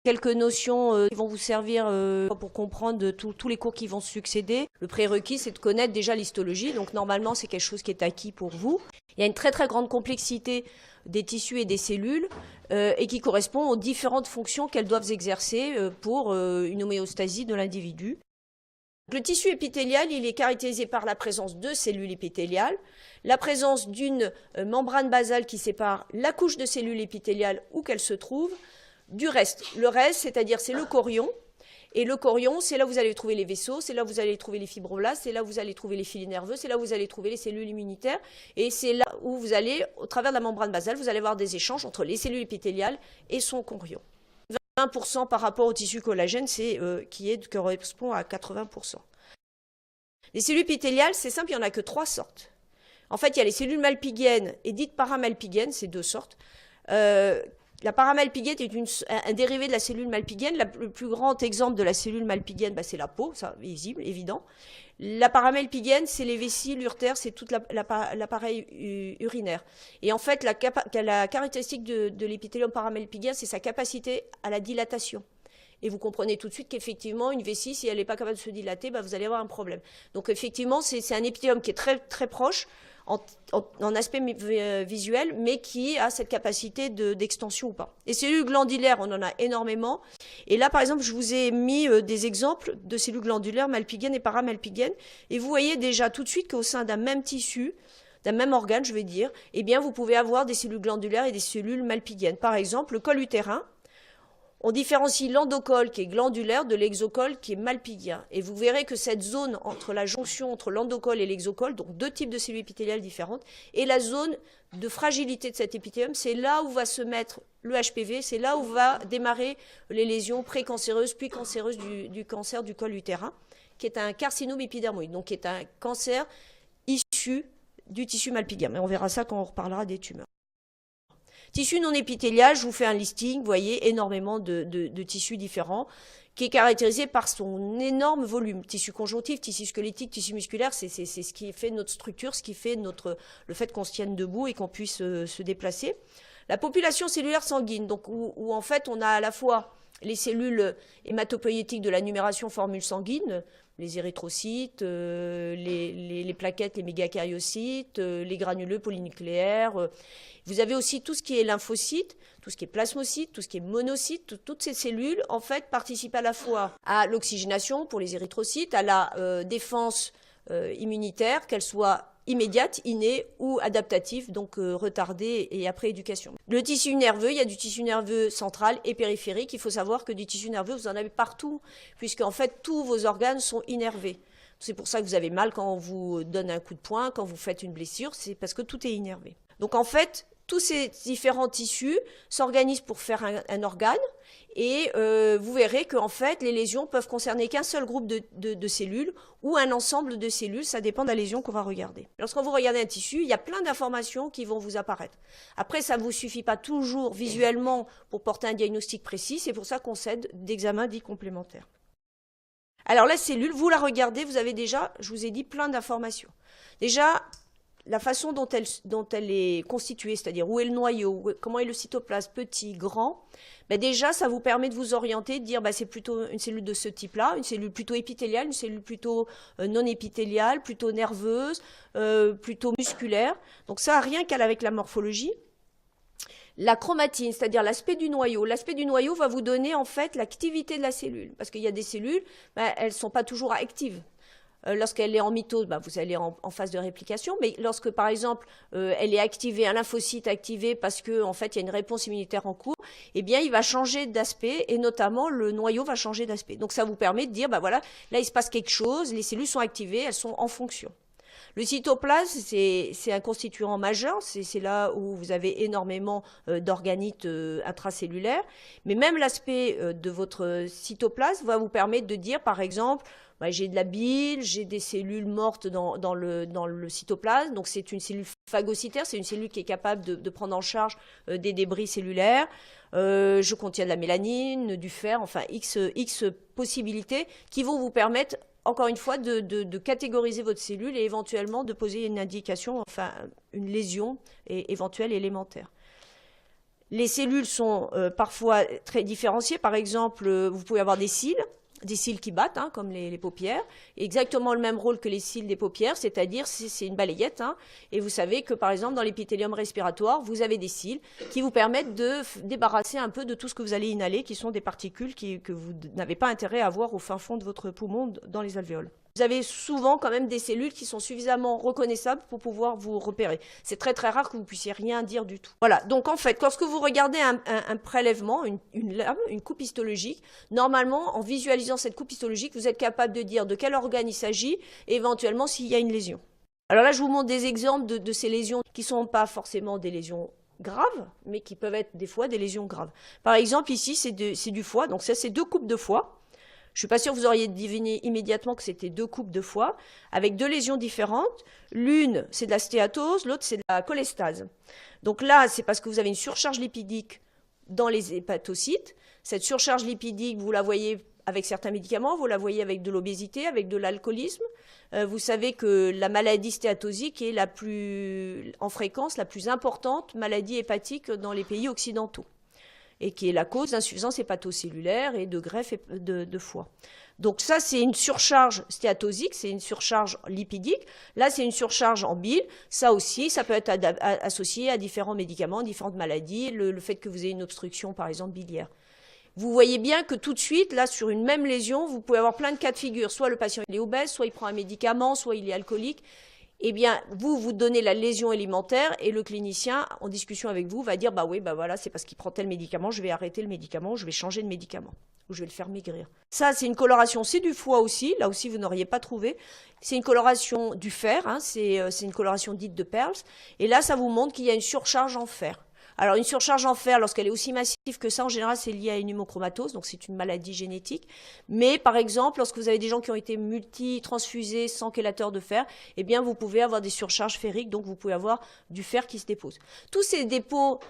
Quelques notions qui vont vous servir pour comprendre tous les cours qui vont succéder. Le prérequis, c'est de connaître déjà l'histologie. Donc normalement, c'est quelque chose qui est acquis pour vous. Il y a une très très grande complexité des tissus et des cellules et qui correspond aux différentes fonctions qu'elles doivent exercer pour une homéostasie de l'individu. Le tissu épithélial, il est caractérisé par la présence de cellules épithéliales, la présence d'une membrane basale qui sépare la couche de cellules épithéliales où qu'elle se trouve, du reste. Le reste, c'est-à-dire c'est le chorion. Et le chorion, c'est là où vous allez trouver les vaisseaux, c'est là où vous allez trouver les fibroblastes, c'est là où vous allez trouver les filets nerveux, c'est là où vous allez trouver les cellules immunitaires. Et c'est là où vous allez, au travers de la membrane basale, vous allez avoir des échanges entre les cellules épithéliales et son chorion. 20% par rapport au tissu collagène, qui correspond à 80%. Les cellules épithéliales, c'est simple, il n'y en a que 3 sortes. En fait, il y a les cellules malpighiennes et dites paramalpighiennes, c'est 2 sortes. La paramalpighienne est un dérivé de la cellule malpighienne. Le plus grand exemple de la cellule malpighienne, c'est la peau, ça, visible, évident. La paramalpighienne, c'est les vessies, l'urtère, c'est tout l'appareil urinaire. Et en fait, la caractéristique de l'épithélium paramalpighien, c'est sa capacité à la dilatation. Et vous comprenez tout de suite qu'effectivement, une vessie, si elle n'est pas capable de se dilater, vous allez avoir un problème. Donc effectivement, c'est un épithélium qui est très, très proche en aspect visuel, mais qui a cette capacité d'extension ou pas. Les cellules glandulaires, on en a énormément. Et là, par exemple, je vous ai mis des exemples de cellules glandulaires malpighiennes et paramalpighiennes. Et vous voyez déjà tout de suite qu'au sein d'un même tissu, d'un même organe, je vais dire, eh bien, vous pouvez avoir des cellules glandulaires et des cellules malpighiennes. Par exemple, le col utérin. On différencie l'endocole qui est glandulaire de l'exocole qui est malpighien. Et vous verrez que cette zone entre la jonction entre l'endocole et l'exocole, donc 2 types de cellules épithéliales différentes, et la zone de fragilité de cet épithélium, c'est là où va se mettre le HPV, c'est là où va démarrer les lésions précancéreuses puis cancéreuses du cancer du col utérin, qui est un carcinome épidermoïde, donc qui est un cancer issu du tissu malpighien. Mais on verra ça quand on reparlera des tumeurs. Tissu non épithélial, je vous fais un listing, vous voyez, énormément de tissus différents, qui est caractérisé par son énorme volume. Tissu conjonctif, tissu squelettique, tissu musculaire, c'est ce qui fait notre structure, ce qui fait le fait qu'on se tienne debout et qu'on puisse se déplacer. La population cellulaire sanguine, donc où en fait on a à la fois les cellules hématopoïétiques de la numération formule sanguine, les érythrocytes, les plaquettes, les mégakaryocytes, les granuleux polynucléaires. Vous avez aussi tout ce qui est lymphocytes, tout ce qui est plasmocytes, tout ce qui est monocytes. Toutes ces cellules, en fait, participent à la fois à l'oxygénation pour les érythrocytes, à la défense immunitaire, qu'elle soit immédiate, innée ou adaptative, donc retardée et après éducation. Le tissu nerveux, il y a du tissu nerveux central et périphérique. Il faut savoir que du tissu nerveux, vous en avez partout, puisqu'en fait, tous vos organes sont innervés. C'est pour ça que vous avez mal quand on vous donne un coup de poing, quand vous faites une blessure, c'est parce que tout est innervé. Donc en fait, tous ces différents tissus s'organisent pour faire un organe et vous verrez qu'en fait, les lésions peuvent concerner qu'un seul groupe de cellules ou un ensemble de cellules, ça dépend de la lésion qu'on va regarder. Lorsqu'on vous regardez un tissu, il y a plein d'informations qui vont vous apparaître. Après, ça ne vous suffit pas toujours visuellement pour porter un diagnostic précis, c'est pour ça qu'on s'aide d'examens dits complémentaires. Alors la cellule, vous la regardez, vous avez déjà, je vous ai dit, plein d'informations. Déjà, la façon dont elle est constituée, c'est-à-dire où est le noyau, comment est le cytoplasme, petit, grand, déjà ça vous permet de vous orienter, de dire c'est plutôt une cellule de ce type-là, une cellule plutôt épithéliale, une cellule plutôt non épithéliale, plutôt nerveuse, plutôt musculaire. Donc ça, rien qu'avec la morphologie. La chromatine, c'est-à-dire l'aspect du noyau. L'aspect du noyau va vous donner en fait l'activité de la cellule, parce qu'il y a des cellules, elles ne sont pas toujours actives. Lorsqu'elle est en mitose, vous allez en phase de réplication, mais lorsque, par exemple, elle est activée, un lymphocyte activé parce qu'en fait, il y a une réponse immunitaire en cours, eh bien, il va changer d'aspect et notamment, le noyau va changer d'aspect. Donc, ça vous permet de dire, voilà, là, il se passe quelque chose, les cellules sont activées, elles sont en fonction. Le cytoplasme, c'est un constituant majeur, c'est là où vous avez énormément d'organites intracellulaires, mais même l'aspect de votre cytoplasme va vous permettre de dire, par exemple, j'ai de la bile, j'ai des cellules mortes dans le cytoplasme, donc c'est une cellule phagocytaire, c'est une cellule qui est capable de prendre en charge des débris cellulaires. Je contiens de la mélanine, du fer, enfin X possibilités qui vont vous permettre, encore une fois, de catégoriser votre cellule et éventuellement de poser une indication, enfin une lésion éventuelle élémentaire. Les cellules sont parfois très différenciées. Par exemple, vous pouvez avoir des cils qui battent, hein, comme les paupières, exactement le même rôle que les cils des paupières, c'est-à-dire c'est une balayette. Hein, et vous savez que, par exemple, dans l'épithélium respiratoire, vous avez des cils qui vous permettent de débarrasser un peu de tout ce que vous allez inhaler, qui sont des particules que vous n'avez pas intérêt à avoir au fin fond de votre poumon, dans les alvéoles. Vous avez souvent quand même des cellules qui sont suffisamment reconnaissables pour pouvoir vous repérer. C'est très très rare que vous puissiez rien dire du tout. Voilà, donc en fait, lorsque vous regardez un prélèvement, une lame, une coupe histologique, normalement, en visualisant cette coupe histologique, vous êtes capable de dire de quel organe il s'agit et éventuellement s'il y a une lésion. Alors là, je vous montre des exemples de ces lésions qui ne sont pas forcément des lésions graves, mais qui peuvent être des fois des lésions graves. Par exemple, ici, c'est du foie, donc ça, c'est 2 coupes de foie. Je ne suis pas sûre que vous auriez deviné immédiatement que c'était 2 coupes de foie, avec 2 lésions différentes. L'une, c'est de la stéatose, l'autre, c'est de la cholestase. Donc là, c'est parce que vous avez une surcharge lipidique dans les hépatocytes. Cette surcharge lipidique, vous la voyez avec certains médicaments, vous la voyez avec de l'obésité, avec de l'alcoolisme. Vous savez que la maladie stéatosique est en fréquence la plus importante maladie hépatique dans les pays occidentaux, et qui est la cause d'insuffisance hépatocellulaire et de greffe de foie. Donc ça, c'est une surcharge stéatosique, c'est une surcharge lipidique. Là, c'est une surcharge en bile. Ça aussi, ça peut être associé à différents médicaments, différentes maladies, le fait que vous ayez une obstruction, par exemple, biliaire. Vous voyez bien que tout de suite, là, sur une même lésion, vous pouvez avoir plein de cas de figure. Soit le patient il est obèse, soit il prend un médicament, soit il est alcoolique. Eh bien, vous donnez la lésion alimentaire et le clinicien, en discussion avec vous, va dire, bah oui, bah voilà, c'est parce qu'il prend tel médicament, je vais arrêter le médicament, je vais changer de médicament, ou je vais le faire maigrir. Ça, c'est une coloration, c'est du foie aussi, là aussi, vous n'auriez pas trouvé. C'est une coloration du fer, hein, c'est une coloration dite de Pearls, et là, ça vous montre qu'il y a une surcharge en fer. Alors, une surcharge en fer, lorsqu'elle est aussi massive que ça, en général, c'est lié à une hémochromatose, donc c'est une maladie génétique. Mais, par exemple, lorsque vous avez des gens qui ont été multitransfusés sans chélateur de fer, eh bien, vous pouvez avoir des surcharges ferriques, donc vous pouvez avoir du fer qui se dépose. Tous ces dépôts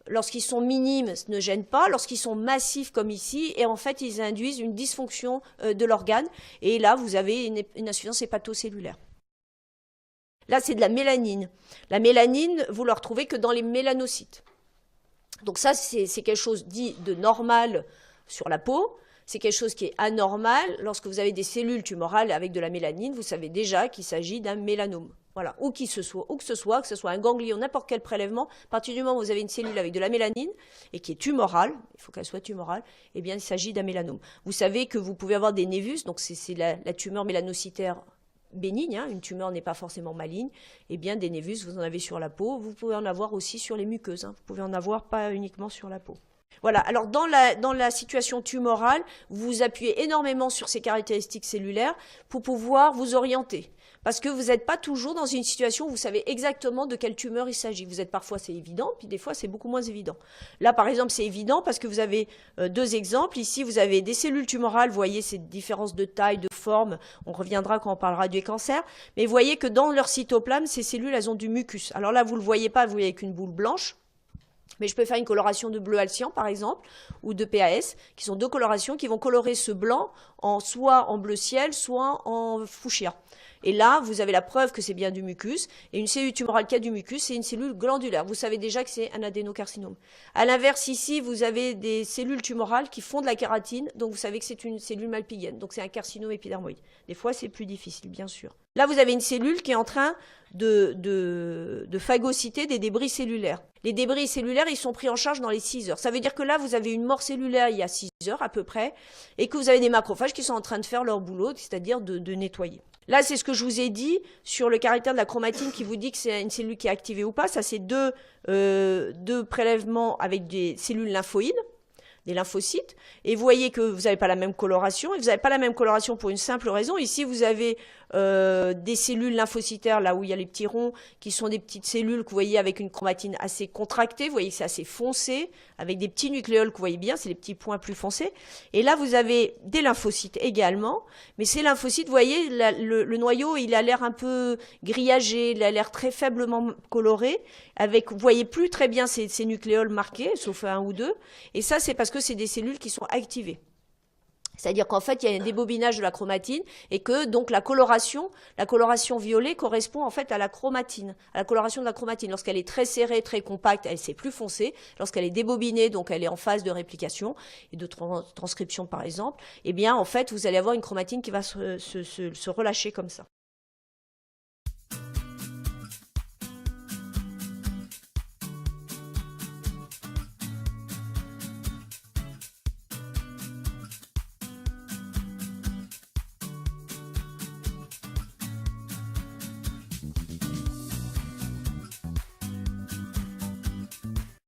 lorsqu'ils sont minimes, ne gênent pas. Lorsqu'ils sont massifs, comme ici, et en fait, ils induisent une dysfonction de l'organe. Et là, vous avez une insuffisance hépatocellulaire. Là, c'est de la mélanine. La mélanine, vous ne la retrouvez que dans les mélanocytes. Donc ça, c'est quelque chose dit de normal sur la peau. C'est quelque chose qui est anormal. Lorsque vous avez des cellules tumorales avec de la mélanine, vous savez déjà qu'il s'agit d'un mélanome. Voilà, que ce soit un ganglion, n'importe quel prélèvement, à partir du moment où vous avez une cellule avec de la mélanine et qui est tumorale, il faut qu'elle soit tumorale, eh bien, il s'agit d'un mélanome. Vous savez que vous pouvez avoir des névus, donc c'est la tumeur mélanocytaire bénigne, hein, une tumeur n'est pas forcément maligne, eh bien des névus, vous en avez sur la peau, vous pouvez en avoir aussi sur les muqueuses, hein, vous pouvez en avoir pas uniquement sur la peau. Voilà, alors dans la situation tumorale, vous vous appuyez énormément sur ces caractéristiques cellulaires pour pouvoir vous orienter. Parce que vous n'êtes pas toujours dans une situation où vous savez exactement de quelle tumeur il s'agit. Vous êtes parfois, c'est évident, puis des fois, c'est beaucoup moins évident. Là, par exemple, c'est évident parce que vous avez 2 exemples. Ici, vous avez des cellules tumorales. Vous voyez ces différences de taille, de forme. On reviendra quand on parlera du cancer. Mais vous voyez que dans leur cytoplasme, ces cellules, elles ont du mucus. Alors là, vous ne le voyez pas, vous voyez avec une boule blanche. Mais je peux faire une coloration de bleu alcyan, par exemple, ou de PAS, qui sont 2 colorations qui vont colorer ce blanc soit en bleu ciel, soit en fuchsia. Et là, vous avez la preuve que c'est bien du mucus. Et une cellule tumorale qui a du mucus, c'est une cellule glandulaire. Vous savez déjà que c'est un adénocarcinome. À l'inverse, ici, vous avez des cellules tumorales qui font de la kératine. Donc, vous savez que c'est une cellule malpighienne. Donc, c'est un carcinome épidermoïde. Des fois, c'est plus difficile, bien sûr. Là, vous avez une cellule qui est en train de phagocyter des débris cellulaires. Les débris cellulaires, ils sont pris en charge dans les 6 heures. Ça veut dire que là, vous avez une mort cellulaire il y a 6 heures à peu près, et que vous avez des macrophages qui sont en train de faire leur boulot, c'est-à-dire de nettoyer. Là, c'est ce que je vous ai dit sur le caractère de la chromatine qui vous dit que c'est une cellule qui est activée ou pas. Ça, c'est deux prélèvements avec des cellules lymphoïdes, des lymphocytes. Et vous voyez que vous n'avez pas la même coloration. Et vous n'avez pas la même coloration pour une simple raison. Ici, vous avez des cellules lymphocytaires, là où il y a les petits ronds, qui sont des petites cellules que vous voyez avec une chromatine assez contractée. Vous voyez que c'est assez foncé, avec des petits nucléoles que vous voyez bien, c'est les petits points plus foncés. Et là, vous avez des lymphocytes également. Mais ces lymphocytes, vous voyez, le noyau, il a l'air un peu grillagé, il a l'air très faiblement coloré. Vous voyez plus très bien ces nucléoles marqués, sauf un ou deux. Et ça, c'est parce que c'est des cellules qui sont activées. C'est-à-dire qu'en fait, il y a un débobinage de la chromatine et que donc la coloration violet correspond en fait à la chromatine, à la coloration de la chromatine. Lorsqu'elle est très serrée, très compacte, c'est plus foncé. Lorsqu'elle est débobinée, donc elle est en phase de réplication et de transcription par exemple, eh bien en fait, vous allez avoir une chromatine qui va se relâcher comme ça.